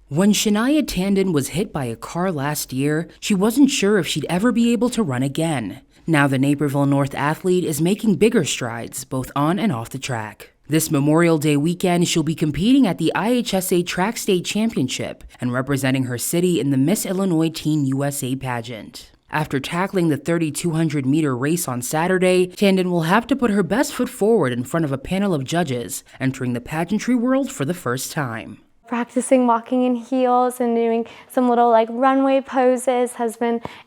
When Shania Tandon was hit by a car last year, she wasn't sure if she'd ever be able to run again. Now the Naperville North athlete is making bigger strides, both on and off the track. This Memorial Day weekend, she'll be competing at the IHSA Track State Championship and representing her city in the Miss Illinois Teen USA pageant. After tackling the 3,200-meter race on Saturday, Tandon will have to put her best foot forward in front of a panel of judges, entering the pageantry world for the first time. Practicing walking in heels and doing some little runway poses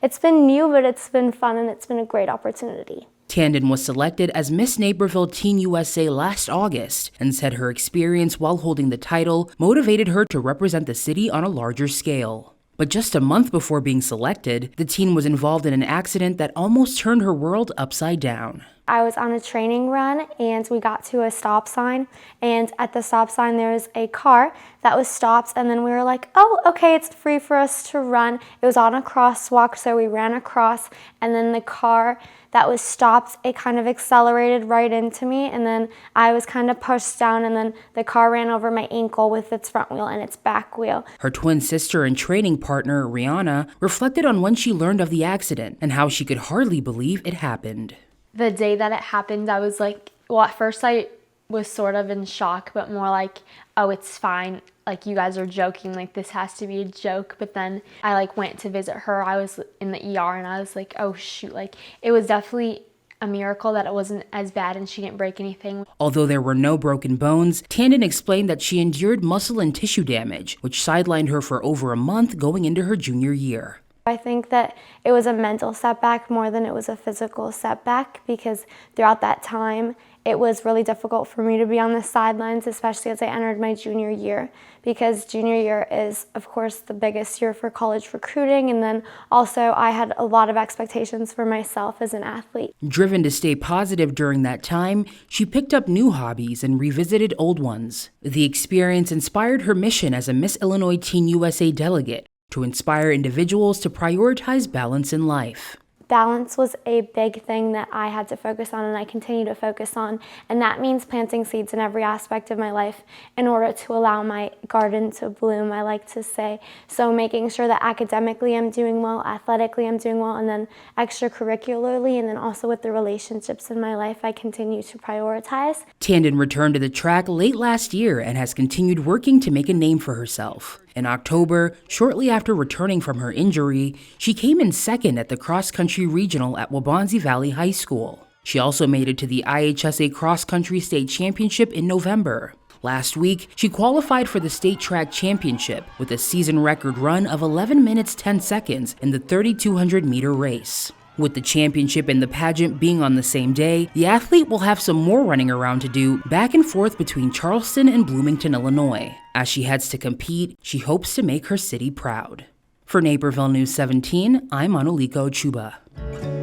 it's been new, but it's been fun and it's been a great opportunity. Tandon was selected as Miss Naperville Teen USA last August and said her experience while holding the title motivated her to represent the city on a larger scale. But just a month before being selected, the teen was involved in an accident that almost turned her world upside down. I was on a training run and we got to a stop sign, and at the stop sign there was a car that was stopped, and then we were like, oh, okay, it's free for us to run. It was on a crosswalk, so we ran across, and then the car that was stopped, it kind of accelerated right into me, and then I was kind of pushed down, and then the car ran over my ankle with its front wheel and its back wheel. Her twin sister and training partner, Shania, reflected on when she learned of the accident and how she could hardly believe it happened. The day that it happened, I was like, well, at first I was sort of in shock, but more like, oh, it's fine. Like, you guys are joking, like this has to be a joke. But then I went to visit her. I was in the ER and I was like, oh shoot, it was definitely a miracle that it wasn't as bad and she didn't break anything. Although there were no broken bones, Tandon explained that she endured muscle and tissue damage, which sidelined her for over a month going into her junior year. I think that it was a mental setback more than it was a physical setback, because throughout that time it was really difficult for me to be on the sidelines, especially as I entered my junior year, because junior year is, of course, the biggest year for college recruiting, and then also I had a lot of expectations for myself as an athlete. Driven to stay positive during that time, she picked up new hobbies and revisited old ones. The experience inspired her mission as a Miss Illinois Teen USA delegate, to inspire individuals to prioritize balance in life. Balance was a big thing that I had to focus on and I continue to focus on, and that means planting seeds in every aspect of my life in order to allow my garden to bloom, I like to say. So making sure that academically I'm doing well, athletically I'm doing well, and then extracurricularly, and then also with the relationships in my life I continue to prioritize. Tandon returned to the track late last year and has continued working to make a name for herself. In October, shortly after returning from her injury, she came in second at the cross-country regional at Waubonsie Valley High School. She also made it to the IHSA Cross-Country State Championship in November. Last week, she qualified for the State Track Championship with a season record run of 11 minutes 10 seconds in the 3,200-meter race. With the championship and the pageant being on the same day, the athlete will have some more running around to do back and forth between Charleston and Bloomington, Illinois. As she heads to compete, she hopes to make her city proud. For Naperville News 17, I'm Anuliko Chuba.